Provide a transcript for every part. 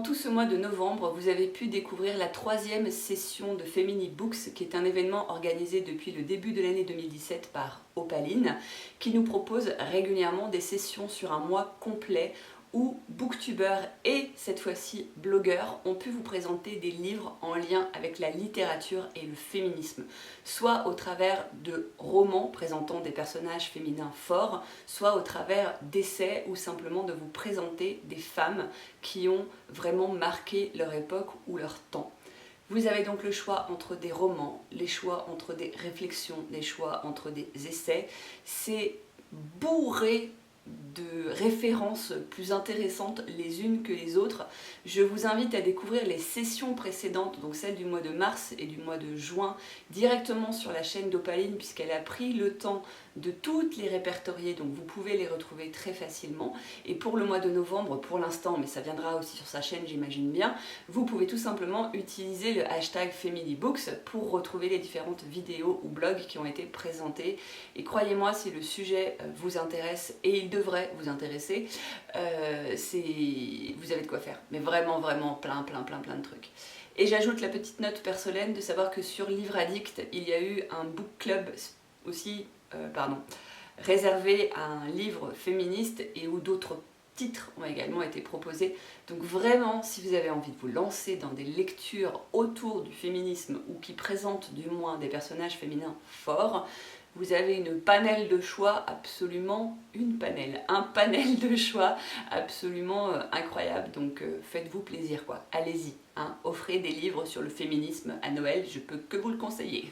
tout ce mois de novembre, vous avez pu découvrir la 3e session de Femini Books, qui est un événement organisé depuis le début de l'année 2017 par Opaline, qui nous propose régulièrement des sessions sur un mois complet où booktubeurs et cette fois-ci blogueurs ont pu vous présenter des livres en lien avec la littérature et le féminisme, soit au travers de romans présentant des personnages féminins forts, soit au travers d'essais ou simplement de vous présenter des femmes qui ont vraiment marqué leur époque ou leur temps. Vous avez donc le choix entre des romans, les choix entre des réflexions, les choix entre des essais. C'est bourré de références plus intéressantes les unes que les autres. Je vous invite à découvrir les sessions précédentes, donc celles du mois de mars et du mois de juin, directement sur la chaîne d'Opaline, puisqu'elle a pris le temps de toutes les répertorier, donc vous pouvez les retrouver très facilement. Et pour le mois de novembre, pour l'instant, mais ça viendra aussi sur sa chaîne, j'imagine bien, vous pouvez tout simplement utiliser le hashtag FemilyBooks pour retrouver les différentes vidéos ou blogs qui ont été présentés. Et croyez-moi, si le sujet vous intéresse, et il devrait vous intéresser, vous avez de quoi faire. Mais vraiment, vraiment plein de trucs. Et j'ajoute la petite note personnelle de savoir que sur Livre Addict, il y a eu un book club aussi, réservé à un livre féministe et où d'autres titres ont également été proposés. Donc vraiment, si vous avez envie de vous lancer dans des lectures autour du féminisme ou qui présentent du moins des personnages féminins forts, vous avez une panel de choix absolument, un panel de choix absolument incroyable. Donc faites-vous plaisir quoi, allez-y, hein, offrez des livres sur le féminisme à Noël, je peux que vous le conseiller.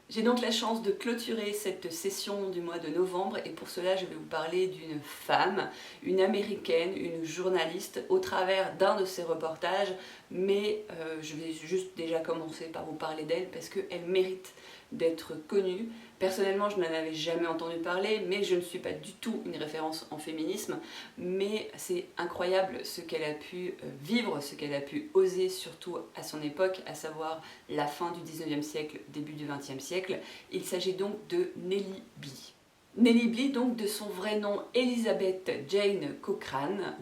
J'ai donc la chance de clôturer cette session du mois de novembre et pour cela je vais vous parler d'une femme, une américaine, une journaliste au travers d'un de ses reportages, mais je vais juste déjà commencer par vous parler d'elle parce qu'elle mérite d'être connue. Personnellement, je n'en avais jamais entendu parler, mais je ne suis pas du tout une référence en féminisme, mais c'est incroyable ce qu'elle a pu vivre, ce qu'elle a pu oser, surtout à son époque, à savoir la fin du 19e siècle, début du 20e siècle. Il s'agit donc de Nellie Bly. Nellie Bly, donc de son vrai nom Elizabeth Jane Cochrane,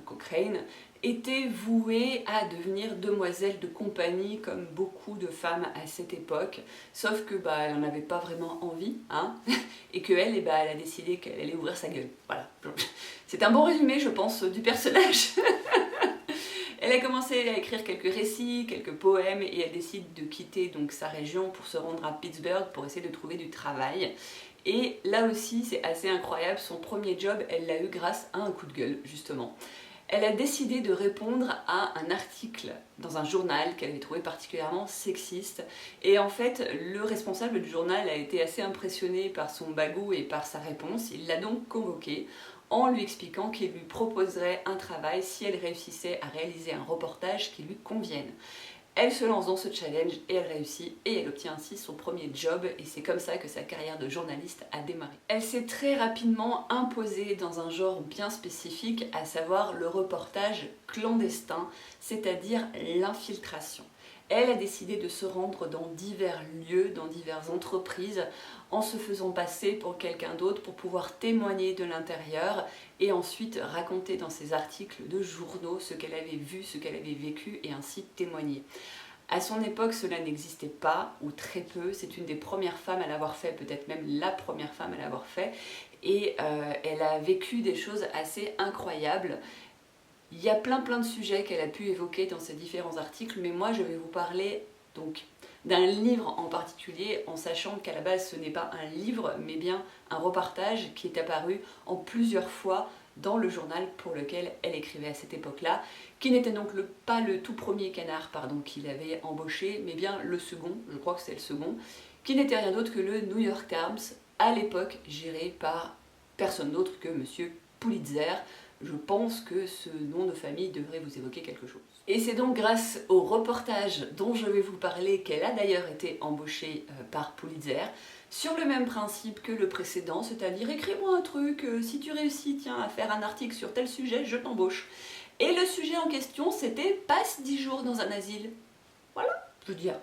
était vouée à devenir demoiselle de compagnie comme beaucoup de femmes à cette époque, sauf que elle n'en avait pas vraiment envie, hein, et qu'elle elle a décidé qu'elle allait ouvrir sa gueule. Voilà. C'est un bon résumé, je pense, du personnage. Elle a commencé à écrire quelques récits, quelques poèmes, et elle décide de quitter donc sa région pour se rendre à Pittsburgh pour essayer de trouver du travail. Et là aussi, c'est assez incroyable, son premier job, elle l'a eu grâce à un coup de gueule, justement. Elle a décidé de répondre à un article dans un journal qu'elle avait trouvé particulièrement sexiste. Et en fait, le responsable du journal a été assez impressionné par son bagou et par sa réponse. Il l'a donc convoquée en lui expliquant qu'il lui proposerait un travail si elle réussissait à réaliser un reportage qui lui convienne. Elle se lance dans ce challenge et elle réussit et elle obtient ainsi son premier job et c'est comme ça que sa carrière de journaliste a démarré. Elle s'est très rapidement imposée dans un genre bien spécifique, à savoir le reportage clandestin, c'est-à-dire l'infiltration. Elle a décidé de se rendre dans divers lieux, dans diverses entreprises, en se faisant passer pour quelqu'un d'autre pour pouvoir témoigner de l'intérieur et ensuite raconter dans ses articles de journaux ce qu'elle avait vu, ce qu'elle avait vécu et ainsi témoigner. À son époque, cela n'existait pas, ou très peu. C'est une des premières femmes à l'avoir fait, peut-être même la première femme à l'avoir fait. Et elle a vécu des choses assez incroyables. Il y a plein de sujets qu'elle a pu évoquer dans ses différents articles, mais moi je vais vous parler donc d'un livre en particulier, en sachant qu'à la base ce n'est pas un livre, mais bien un reportage qui est apparu en plusieurs fois dans le journal pour lequel elle écrivait à cette époque-là, qui n'était donc pas le tout premier canard qu'il avait embauché, mais bien le second, je crois que c'est le second, qui n'était rien d'autre que le New York Times, à l'époque géré par personne d'autre que Monsieur Pulitzer. Je pense que ce nom de famille devrait vous évoquer quelque chose. Et c'est donc grâce au reportage dont je vais vous parler qu'elle a d'ailleurs été embauchée par Pulitzer, sur le même principe que le précédent, c'est-à-dire écris-moi un truc, si tu réussis à faire un article sur tel sujet, je t'embauche. Et le sujet en question, c'était « Passe 10 jours dans un asile ». Voilà, je veux dire,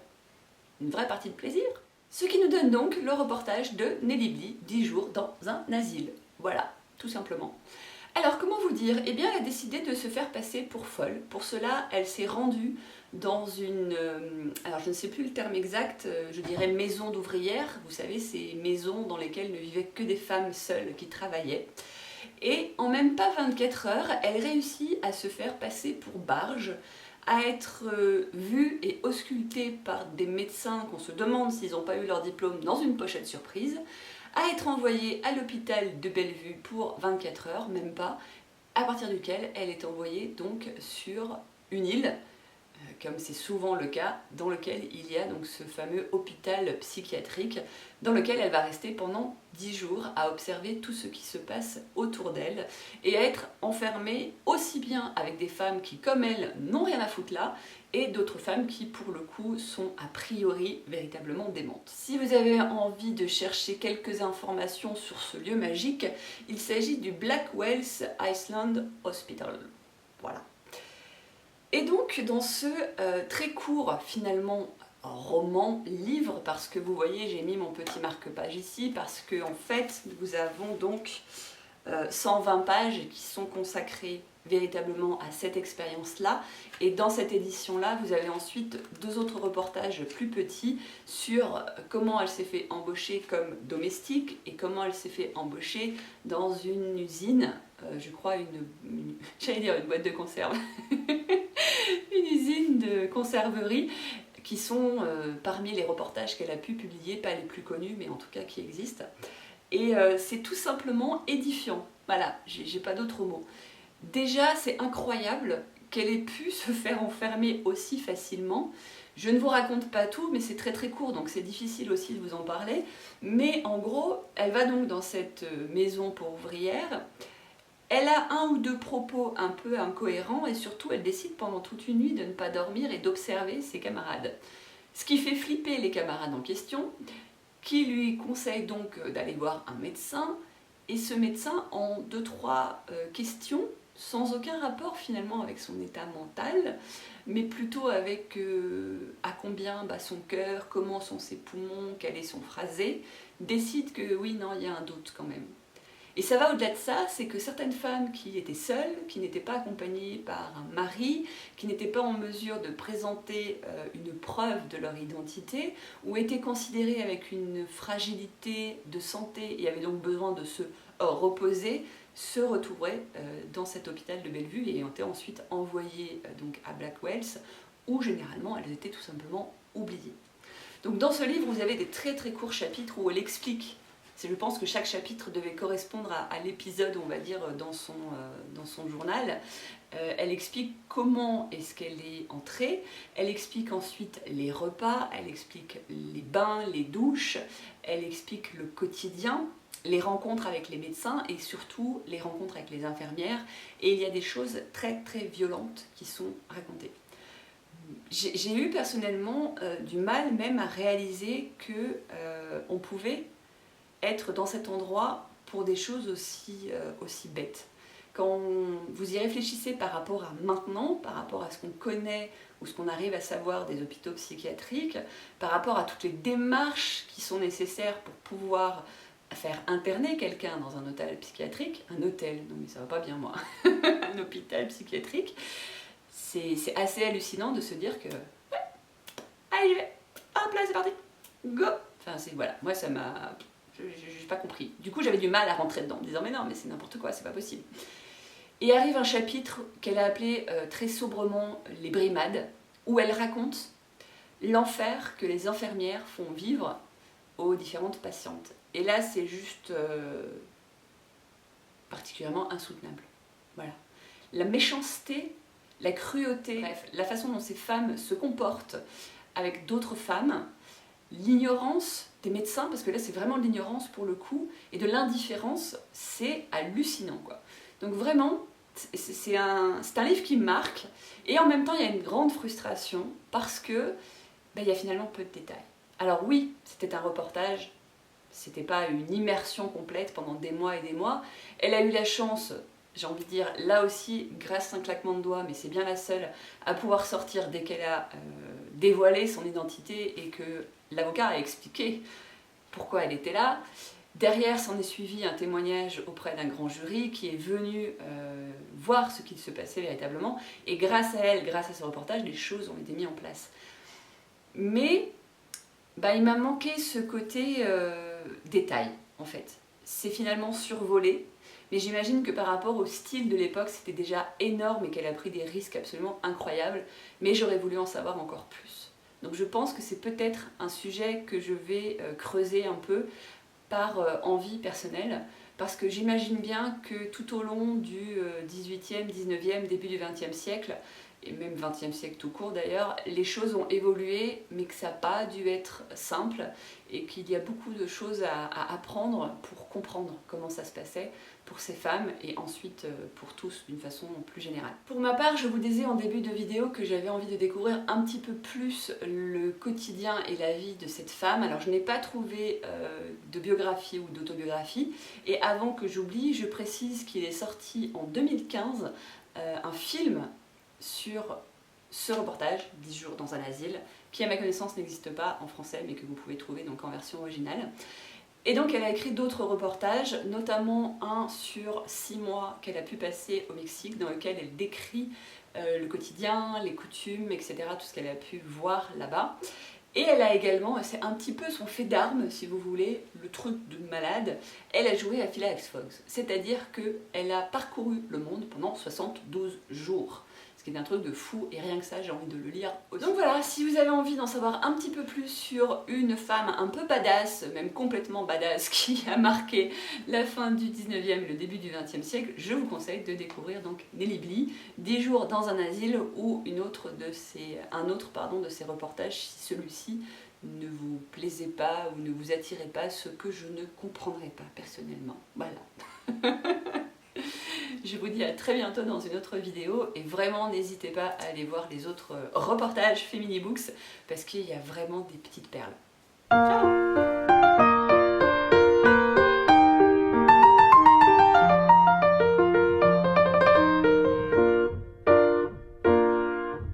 une vraie partie de plaisir. Ce qui nous donne donc le reportage de Nellie Bly, 10 jours dans un asile. Voilà, tout simplement. Alors comment vous dire? Eh bien elle a décidé de se faire passer pour folle. Pour cela, elle s'est rendue dans une... alors je ne sais plus le terme exact, je dirais maison d'ouvrières. Vous savez, ces maisons dans lesquelles ne vivaient que des femmes seules qui travaillaient. Et en même pas 24 heures, elle réussit à se faire passer pour barge, à être vue et auscultée par des médecins qu'on se demande s'ils n'ont pas eu leur diplôme dans une pochette surprise, à être envoyée à l'hôpital de Bellevue pour 24 heures, même pas, à partir duquel elle est envoyée donc sur une île, comme c'est souvent le cas, dans lequel il y a donc ce fameux hôpital psychiatrique, dans lequel elle va rester pendant 10 jours à observer tout ce qui se passe autour d'elle et à être enfermée aussi bien avec des femmes qui, comme elle, n'ont rien à foutre là, et d'autres femmes qui, pour le coup, sont a priori véritablement démentes. Si vous avez envie de chercher quelques informations sur ce lieu magique, il s'agit du Blackwells Island Hospital. Voilà. Et donc dans ce très court finalement roman, livre, parce que vous voyez j'ai mis mon petit marque-page ici, parce que en fait nous avons donc 120 pages qui sont consacrées véritablement à cette expérience-là, et dans cette édition-là vous avez ensuite 2 autres reportages plus petits sur comment elle s'est fait embaucher comme domestique et comment elle s'est fait embaucher dans une usine, je crois j'allais dire une boîte de conserve, une usine de conserverie, qui sont parmi les reportages qu'elle a pu publier, pas les plus connus mais en tout cas qui existent. Et c'est tout simplement édifiant, voilà, j'ai pas d'autre mot. Déjà c'est incroyable qu'elle ait pu se faire enfermer aussi facilement. Je ne vous raconte pas tout, mais c'est très très court, donc c'est difficile aussi de vous en parler. Mais en gros, elle va donc dans cette maison pour ouvrières. Elle a 1 ou 2 propos un peu incohérents et surtout elle décide pendant toute une nuit de ne pas dormir et d'observer ses camarades. Ce qui fait flipper les camarades en question, qui lui conseillent donc d'aller voir un médecin, et ce médecin en 2-3 questions, sans aucun rapport finalement avec son état mental, mais plutôt avec à combien bat son cœur, comment sont ses poumons, quel est son phrasé, décide que oui, non, il y a un doute quand même. Et ça va au-delà de ça, c'est que certaines femmes qui étaient seules, qui n'étaient pas accompagnées par un mari, qui n'étaient pas en mesure de présenter une preuve de leur identité, ou étaient considérées avec une fragilité de santé et avaient donc besoin de se reposer, se retrouvaient dans cet hôpital de Bellevue et ont été ensuite envoyées donc à Blackwells, où généralement elles étaient tout simplement oubliées. Donc dans ce livre, vous avez des très très courts chapitres où elle explique. Je pense que chaque chapitre devait correspondre à l'épisode, on va dire, dans son journal. Elle explique comment est-ce qu'elle est entrée, elle explique ensuite les repas, elle explique les bains, les douches, elle explique le quotidien, les rencontres avec les médecins et surtout les rencontres avec les infirmières. Et il y a des choses très très violentes qui sont racontées. J'ai eu personnellement du mal même à réaliser qu'on pouvait être dans cet endroit pour des choses aussi bêtes. Quand vous y réfléchissez par rapport à maintenant, par rapport à ce qu'on connaît ou ce qu'on arrive à savoir des hôpitaux psychiatriques, par rapport à toutes les démarches qui sont nécessaires pour pouvoir faire interner quelqu'un dans un hôtel psychiatrique, un hôtel, non mais ça va pas bien moi, un hôpital psychiatrique, c'est assez hallucinant de se dire que ouais, allez j'y vais, hop là c'est parti, go. Enfin voilà, moi ça m'a... j'ai pas compris. Du coup, j'avais du mal à rentrer dedans, en me disant mais non, mais c'est n'importe quoi, c'est pas possible. Et arrive un chapitre qu'elle a appelé très sobrement les brimades, où elle raconte l'enfer que les infirmières font vivre aux différentes patientes. Et là, c'est juste particulièrement insoutenable. Voilà. La méchanceté, la cruauté, bref, la façon dont ces femmes se comportent avec d'autres femmes, l'ignorance des médecins, parce que là c'est vraiment de l'ignorance pour le coup, et de l'indifférence, c'est hallucinant quoi. Donc vraiment, c'est un livre qui me marque, et en même temps il y a une grande frustration, parce que il y a finalement peu de détails. Alors oui, c'était un reportage, c'était pas une immersion complète pendant des mois et des mois, elle a eu la chance, j'ai envie de dire, là aussi, grâce à un claquement de doigts, mais c'est bien la seule, à pouvoir sortir dès qu'elle a dévoilé son identité et que l'avocat a expliqué pourquoi elle était là. Derrière s'en est suivi un témoignage auprès d'un grand jury qui est venu voir ce qu'il se passait véritablement, et grâce à elle, grâce à ce reportage, les choses ont été mises en place. Mais il m'a manqué ce côté détail, en fait. C'est finalement survolé, mais j'imagine que par rapport au style de l'époque, c'était déjà énorme et qu'elle a pris des risques absolument incroyables, mais j'aurais voulu en savoir encore plus. Donc je pense que c'est peut-être un sujet que je vais creuser un peu par envie personnelle, parce que j'imagine bien que tout au long du 18e, 19e, début du 20e siècle, et même 20e siècle tout court d'ailleurs, les choses ont évolué, mais que ça n'a pas dû être simple, et qu'il y a beaucoup de choses à apprendre pour comprendre comment ça se passait pour ces femmes, et ensuite pour tous d'une façon plus générale. Pour ma part, je vous disais en début de vidéo que j'avais envie de découvrir un petit peu plus le quotidien et la vie de cette femme. Alors je n'ai pas trouvé de biographie ou d'autobiographie, et avant que j'oublie, je précise qu'il est sorti en 2015 un film sur ce reportage, 10 jours dans un asile, qui à ma connaissance n'existe pas en français, mais que vous pouvez trouver donc en version originale. Et donc elle a écrit d'autres reportages, notamment un sur 6 mois qu'elle a pu passer au Mexique, dans lequel elle décrit le quotidien, les coutumes, etc., tout ce qu'elle a pu voir là-bas. Et elle a également, c'est un petit peu son fait d'armes, si vous voulez, le truc de malade, elle a joué à Phileas Fogg. C'est-à-dire qu'elle a parcouru le monde pendant 72 jours. Ce qui est un truc de fou, et rien que ça, j'ai envie de le lire aussi. Donc voilà, si vous avez envie d'en savoir un petit peu plus sur une femme un peu badass, même complètement badass, qui a marqué la fin du 19e et le début du 20e siècle, je vous conseille de découvrir donc Nelly Bly, 10 jours dans un asile, ou un autre de ses reportages, si celui-ci ne vous plaisait pas ou ne vous attirait pas, ce que je ne comprendrais pas personnellement. Voilà. Je vous dis à très bientôt dans une autre vidéo, et vraiment n'hésitez pas à aller voir les autres reportages Feminibooks parce qu'il y a vraiment des petites perles. Ciao!